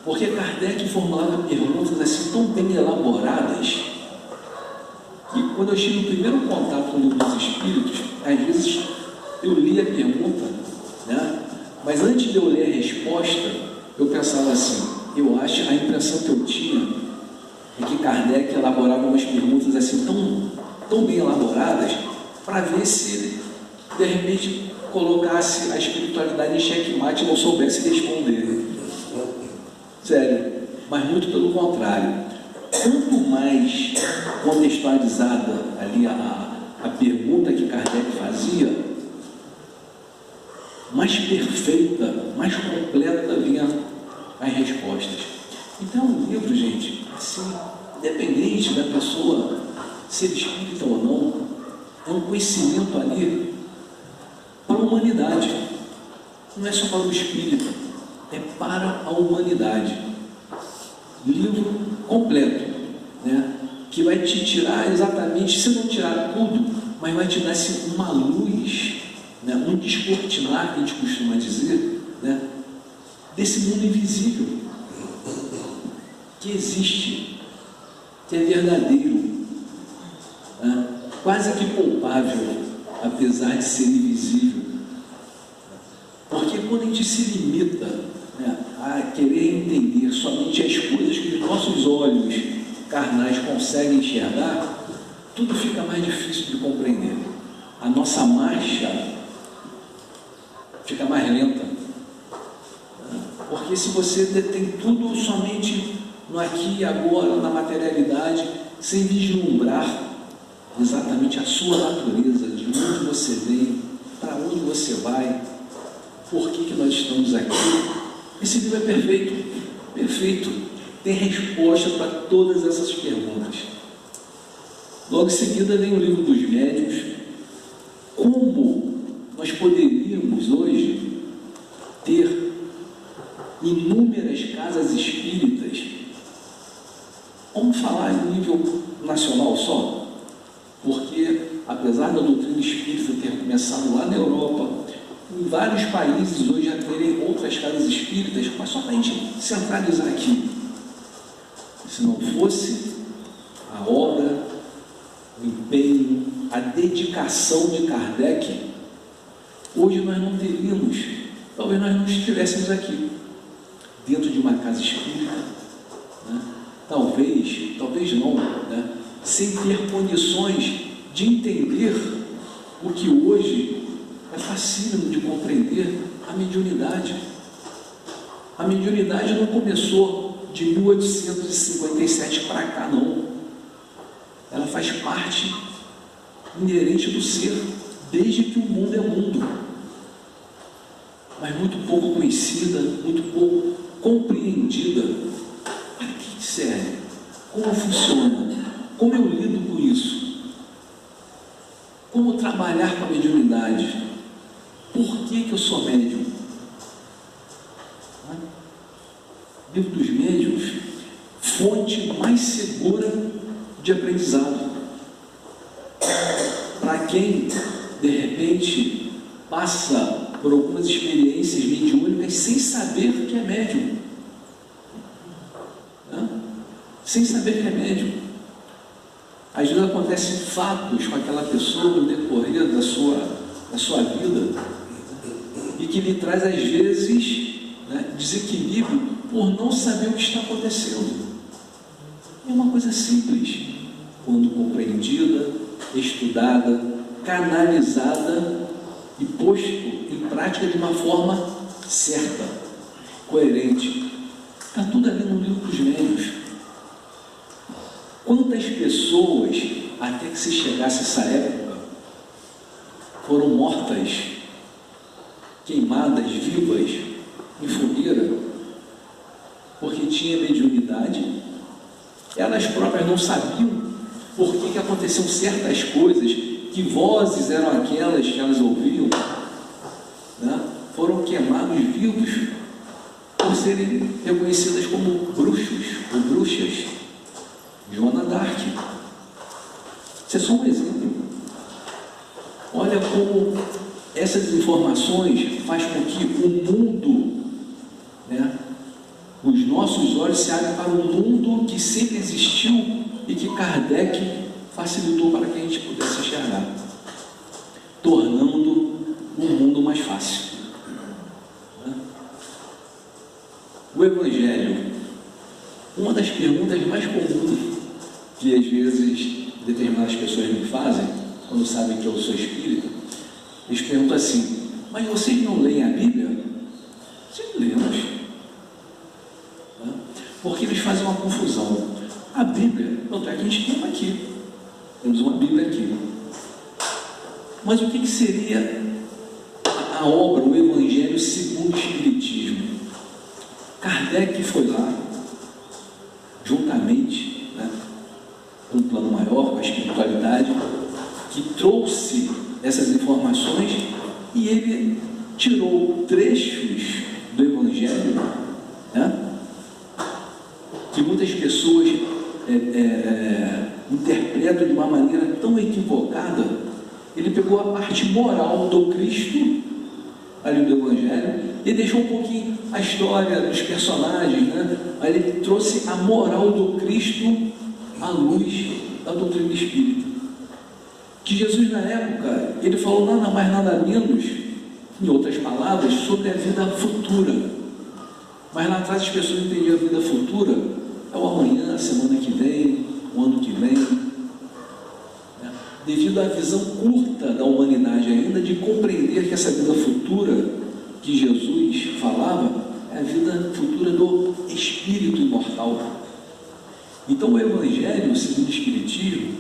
porque Kardec formulava perguntas assim tão bem elaboradas, que quando eu tive o primeiro contato com o Livro dos Espíritos, às vezes eu li a pergunta, né? Mas antes de eu ler a resposta, eu pensava assim, a impressão que eu tinha é que Kardec elaborava umas perguntas assim tão bem elaboradas, para ver se ele, de repente, colocasse a espiritualidade em xeque-mate e não soubesse responder. Sério, mas muito pelo contrário. Quanto mais contextualizada ali a pergunta que Kardec fazia, mais perfeita, mais completa vinha as respostas. Então, o livro, gente, assim, independente da pessoa ser espírita ou não, é um conhecimento ali para a humanidade. Não é só para o espírita, é para a humanidade. Livro completo, né? Que vai te tirar exatamente, se não tirar tudo, mas vai te dar assim, uma luz, né? Um descortinar, que a gente costuma dizer, né? Desse mundo invisível que existe, que é verdadeiro, né? quase que palpável, apesar de ser invisível. Porque quando a gente se limita, né, a querer entender somente as coisas que os nossos olhos carnais conseguem enxergar, tudo fica mais difícil de compreender. A nossa marcha fica mais lenta. Porque se você detém tudo somente no aqui e agora, na materialidade, sem vislumbrar exatamente a sua natureza, de onde você vem, para onde você vai, por que nós estamos aqui, esse livro é perfeito, perfeito, tem resposta para todas essas perguntas. Logo em seguida vem o livro dos médiuns. Como nós poderíamos hoje ter inúmeras casas espíritas? Vamos falar em nível nacional só, porque apesar da doutrina espírita ter começado lá na Europa, em vários países hoje já terem outras casas espíritas, mas só para a gente centralizar aqui. Se não fosse a obra, o empenho, a dedicação de Kardec, hoje nós não teríamos, talvez nós não estivéssemos aqui, dentro de uma casa espírita, né? Talvez não, né? Sem ter condições de entender o que hoje é facílimo de compreender, a mediunidade. A mediunidade não começou de 1857 para cá, não. Ela faz parte inerente do ser, desde que o mundo é mundo. Mas muito pouco conhecida, muito pouco compreendida. Para que serve? Como funciona? Como eu lido com isso? Como trabalhar com a mediunidade? Por que eu sou médium? Livro dos Médiuns, fonte mais segura de aprendizado. Para quem, de repente, passa por algumas experiências mediúnicas sem saber que é médium. Sem saber que é médium. Às vezes acontecem fatos com aquela pessoa no decorrer da sua vida e que lhe traz, às vezes, né, desequilíbrio por não saber o que está acontecendo. É uma coisa simples, quando compreendida, estudada, canalizada e posto em prática de uma forma certa, coerente. Está tudo ali no livro dos médiuns. Quantas pessoas, até que se chegasse essa época, foram mortas, queimadas, vivas, em fogueira, porque tinha mediunidade, elas próprias não sabiam por que aconteciam certas coisas, que vozes eram aquelas que elas ouviam, né? Foram queimados vivos por serem reconhecidas como bruxos ou bruxas. Joana d'Arc. Isso é só um exemplo. Olha como essas informações fazem com que o mundo, né, os nossos olhos se abrem para um mundo que sempre existiu e que Kardec facilitou para que a gente pudesse enxergar, tornando o mundo mais fácil. O Evangelho, uma das perguntas mais comuns que às vezes determinadas pessoas me fazem, quando sabem que eu sou espírita, eles perguntam assim: mas vocês não leem a Bíblia? Sim, lemos. Porque eles fazem uma confusão. A Bíblia, tanto é que a gente tem uma aqui, temos uma Bíblia aqui. Mas o que seria a obra, o Evangelho segundo o Espiritismo? Kardec foi lá, juntamente, né, com um plano maior, com a espiritualidade, que trouxe essas informações, e ele tirou trechos do Evangelho, né, que muitas pessoas interpretam de uma maneira tão equivocada. Ele pegou a parte moral do Cristo, ali do Evangelho, e deixou um pouquinho a história dos personagens, né? Aí ele trouxe a moral do Cristo à luz da doutrina espírita. que Jesus na época, ele falou nada mais nada menos, em outras palavras, sobre a vida futura. Mas lá atrás as pessoas entendiam a vida futura, é o amanhã, a semana que vem, o ano que vem. Devido à visão curta da humanidade ainda, de compreender que essa vida futura que Jesus falava, é a vida futura do espírito imortal. Então o Evangelho, segundo o Espiritismo,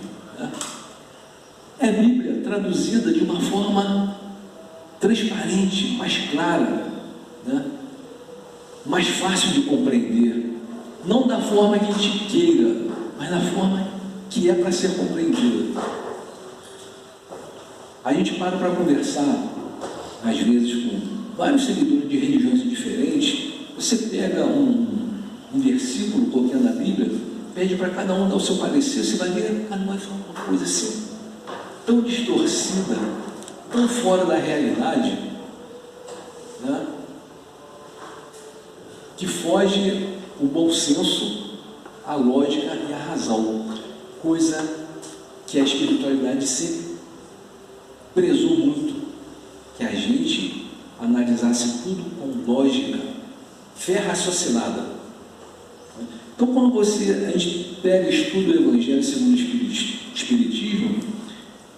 é a Bíblia traduzida de uma forma transparente, mais clara, mais fácil de compreender, não da forma que a gente queira, mas da forma que é para ser compreendida. A gente para conversar, às vezes, com vários seguidores de religiões diferentes. Você pega um versículo qualquer da Bíblia, pede para cada um dar o seu parecer, você vai ver, cada um vai falar uma coisa assim, tão distorcida, tão fora da realidade, que foge o bom senso, a lógica e a razão, coisa que a espiritualidade sempre prezou muito, que a gente analisasse tudo com lógica, fé raciocinada. Então, quando a gente pega e estuda o Evangelho segundo o Espiritismo,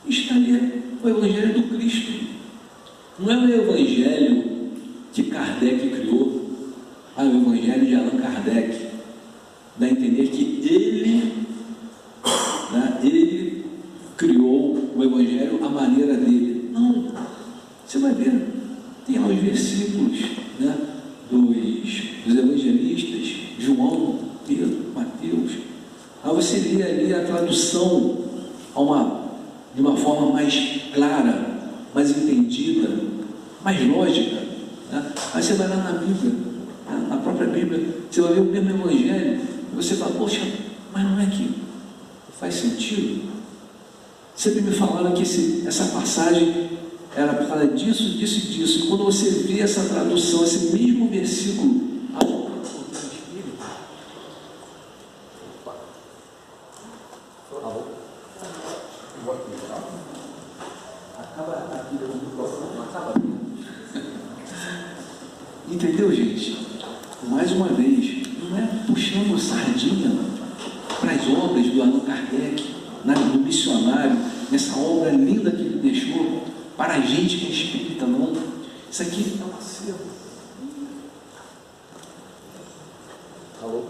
está ali o Evangelho do Cristo. Não é o Evangelho que Kardec criou, é o Evangelho de Allan Kardec. Dá a entender que ele criou o Evangelho à maneira dele. Não, você vai ver, tem lá os versículos dos evangelistas, João, Pedro, Mateus. Aí você lê ali a tradução de uma forma mais clara, mais entendida, mais lógica. Aí você vai lá na Bíblia, na própria Bíblia, você vai ver o mesmo Evangelho, e você fala, poxa, mas não é que faz sentido? Sempre me falaram que essa passagem era por causa disso, disso e disso. E quando você vê essa tradução, esse mesmo versículo, entendeu, gente? Mais uma vez, não é puxando sardinha para as obras do Allan Kardec, do missionário, nessa obra linda que ele deixou para a gente que é espírita, não. Isso aqui é um acervo. Alô?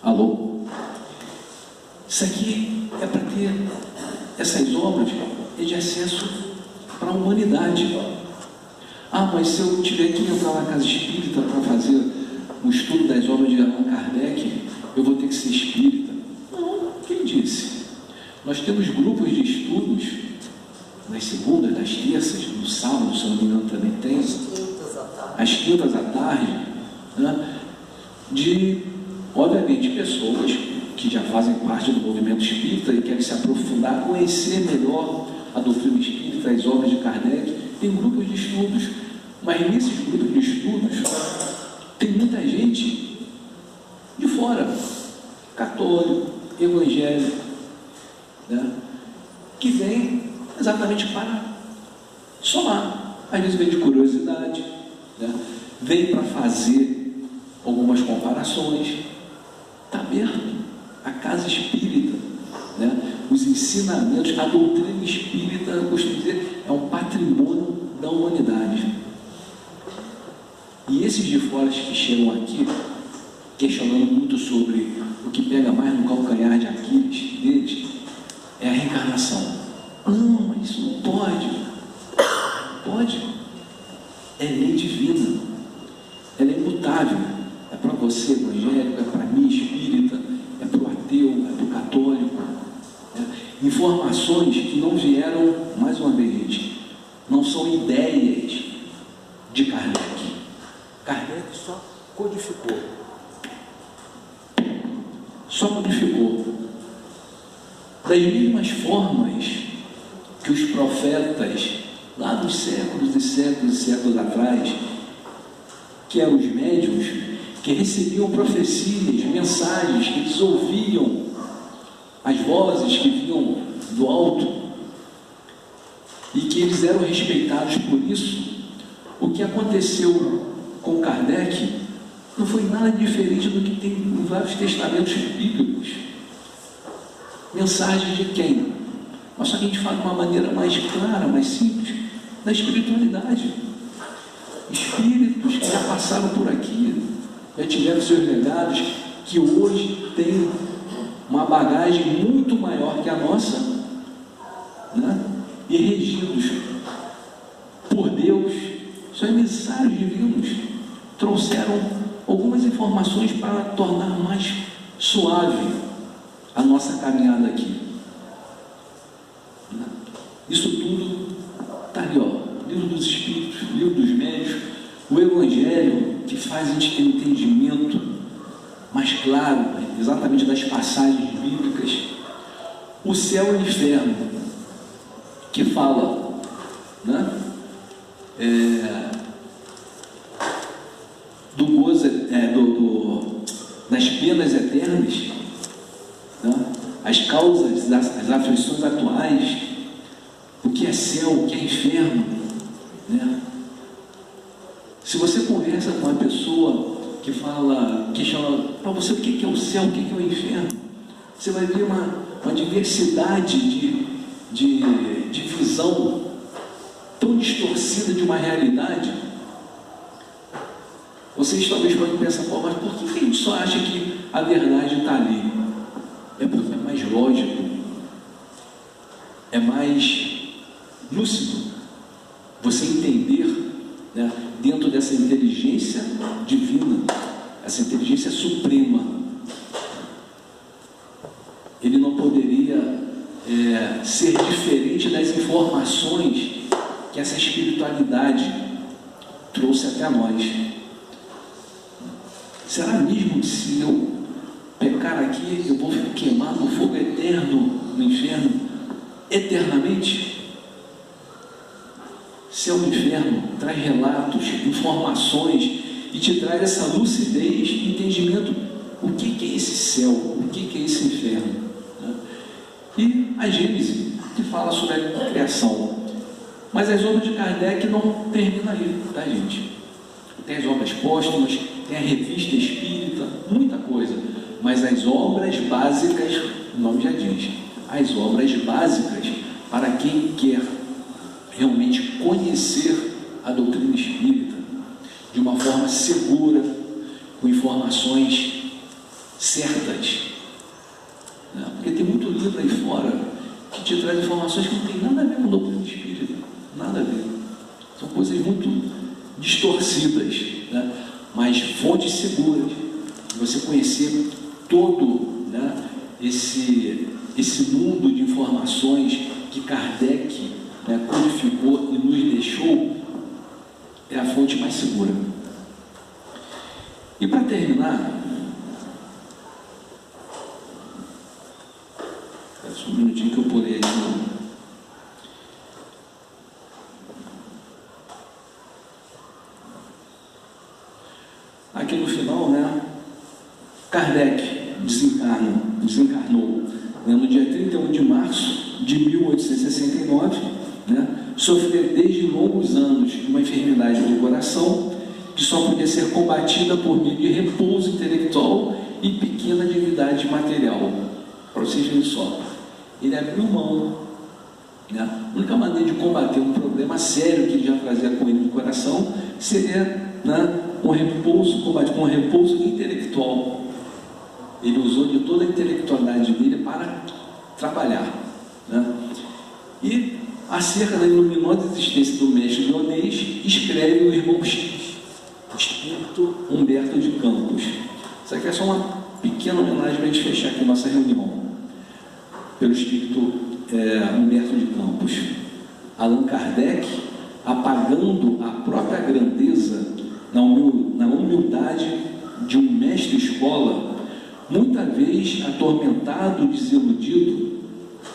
Alô? Isso aqui é para ter essas obras de acesso para a humanidade. Mas se eu tiver que entrar na casa espírita para fazer um estudo das obras de Allan Kardec, eu vou ter que ser espírita? Não, quem disse? Nós temos grupos de estudos nas segundas, nas terças, no sábado, se não me engano, também tem, às quintas à tarde, de, obviamente, pessoas que já fazem parte do movimento espírita e querem se aprofundar, conhecer melhor a doutrina espírita, as obras de Kardec. Tem grupos de estudos, mas nesses grupos de estudos tem muita gente de fora, católico, evangélico, que vem exatamente para somar. Às vezes vem de curiosidade, vem para fazer algumas comparações. Está aberto a casa espírita, os ensinamentos, a doutrina espírita, eu costumo dizer, é um patrimônio da humanidade. E esses de fora que chegam aqui, questionando muito sobre o que pega mais no calcanhar de Aquiles deles, é a reencarnação. Não, mas isso não pode. Pode. É lei divina. Ela é imutável. É para você, evangélico, é para mim, espírita, é para o ateu, é para o católico. Informações que não vieram, mais uma vez, gente, não são ideias de Kardec. Kardec só codificou. Só codificou. Das mesmas formas que os profetas, lá dos séculos e séculos e séculos atrás, que eram os médiuns, que recebiam profecias, mensagens que eles ouviam as vozes que vinham do alto, e que eles eram respeitados por isso, o que aconteceu com Kardec não foi nada diferente do que tem em vários testamentos bíblicos. Mensagens de quem? Mas só que a gente fala de uma maneira mais clara, mais simples, da espiritualidade. Espíritos que já passaram por aqui, já tiveram seus legados, que hoje têm uma bagagem muito maior que a nossa, né? E regidos por Deus, são emissários divinos, trouxeram algumas informações para tornar mais suave a nossa caminhada aqui. Isso tudo está ali, ó, livro dos Espíritos, livro dos Médios, o Evangelho, que faz a gente ter um entendimento mais claro, exatamente das passagens bíblicas, o céu e o inferno, que fala, né? Do gozo, das penas eternas, né? As causas das aflições atuais, o que é céu, o que é inferno, né? Se você conversa com uma pessoa que fala, que chama para você o que é o céu, o que é o inferno, você vai ver uma diversidade de visão tão distorcida de uma realidade. Vocês talvez podem pensar, pô, mas por que a gente só acha que a verdade está ali? É porque é mais lógico, é mais lúcido você entender, né, dentro dessa inteligência divina, essa inteligência suprema. Ele não poderia ser diferente das informações que essa espiritualidade trouxe até nós. Será mesmo que se eu pecar aqui, eu vou queimar no fogo eterno, no inferno, eternamente? Céu e inferno traz relatos, informações, e te traz essa lucidez, entendimento, o que é esse céu, o que é esse inferno, né? E a Gênese, que fala sobre a criação. Mas as obras de Kardec não terminam aí, tá, gente? Tem as obras póstumas, tem a revista espírita, muita coisa. Mas as obras básicas, o nome já diz, as obras básicas para quem quer realmente conhecer a doutrina espírita de uma forma segura, com informações certas, né? Porque tem muito livro aí fora que te traz informações que não tem nada a ver com a doutrina espírita, nada a ver, são coisas muito distorcidas, né? Mas fontes seguras, de você conhecer todo, né, esse mundo de informações que Kardec, né, codificou e nos deixou, é a fonte mais segura. E para terminar, só um minutinho que eu pulei aqui. Aqui no final, né, Kardec desencarnou, né, no dia 31 de março de 1869, né, sofreu desde longos anos de uma enfermidade do coração que só podia ser combatida por meio de repouso intelectual e pequena atividade material. Para vocês verem só, ele abriu mão, né? A única maneira de combater um problema sério que ele já trazia com ele no coração seria, né, combate com repouso intelectual. Ele usou de toda a intelectualidade dele para trabalhar, né? E acerca da luminosa existência do mestre leonês, escreve o irmão X, o espírito Humberto de Campos. Isso aqui é só uma pequena homenagem para a gente fechar aqui a nossa reunião. Pelo espírito Humberto de Campos. Allan Kardec, apagando a própria grandeza na humildade de um mestre-escola, muita vez atormentado, desiludido,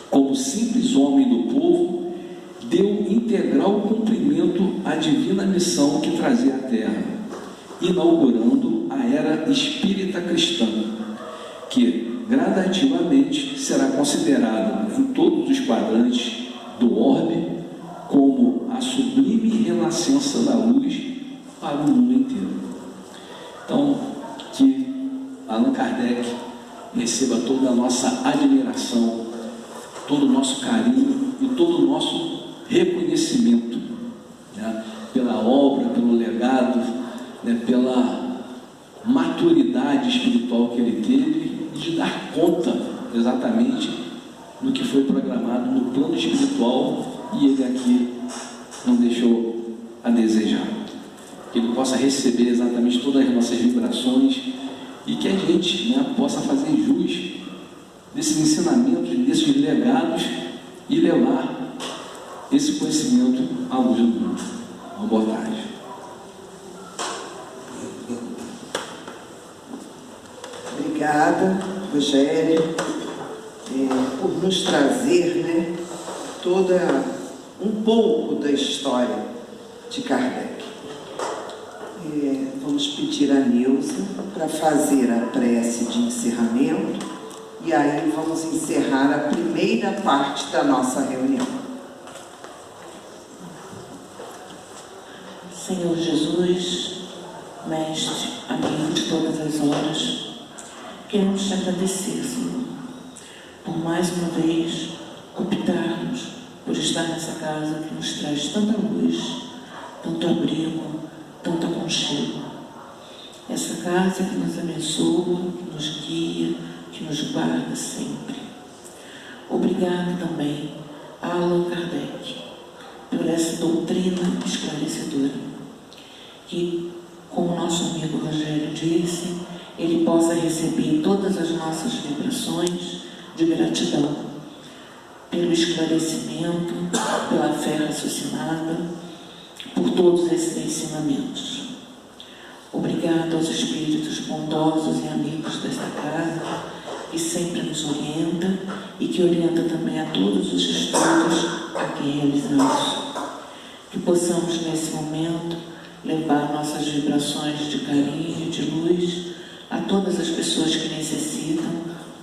como simples homem do povo, deu integral cumprimento à divina missão que trazia à Terra, inaugurando a era espírita cristã, que, gradativamente será considerado em todos os quadrantes do orbe como a sublime renascença da luz para o mundo inteiro. Então, que Allan Kardec receba toda a nossa admiração, todo o nosso carinho e todo o nosso reconhecimento, né, pela obra, pelo legado, né, pela maturidade espiritual que ele teve e de dar conta exatamente do que foi programado no plano espiritual e ele aqui não deixou a desejar. Que ele possa receber exatamente todas as nossas vibrações e que a gente, né, possa fazer jus desses ensinamentos, desses legados e levar esse conhecimento à luz do mundo. Uma boa tarde. Obrigada, Rogério, por nos trazer, né, um pouco da história de Kardec. Vamos pedir a Neuza para fazer a prece de encerramento e aí vamos encerrar a primeira parte da nossa reunião. Senhor Jesus, Mestre, amigo de todas as horas, queremos te agradecer, Senhor, por mais uma vez optarmos por estar nessa casa que nos traz tanta luz, tanto abrigo, tanto aconchego. Essa casa que nos abençoa, que nos guia, que nos guarda sempre. Obrigado também a Allan Kardec por essa doutrina esclarecedora, que, como nosso amigo Rogério disse, ele possa receber todas as nossas vibrações de gratidão pelo esclarecimento, pela fé raciocinada, por todos esses ensinamentos. Obrigado aos espíritos bondosos e amigos desta casa, que sempre nos orienta e que orienta também a todos os estudos aqui realizados. Que possamos, nesse momento, levar nossas vibrações de carinho e de luz a todas as pessoas que necessitam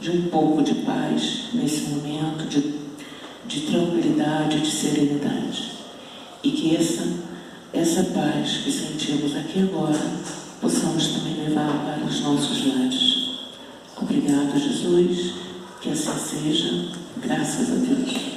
de um pouco de paz nesse momento, de tranquilidade, de serenidade. E que essa paz que sentimos aqui agora, possamos também levar para os nossos lares. Obrigado, Jesus, que assim seja, graças a Deus.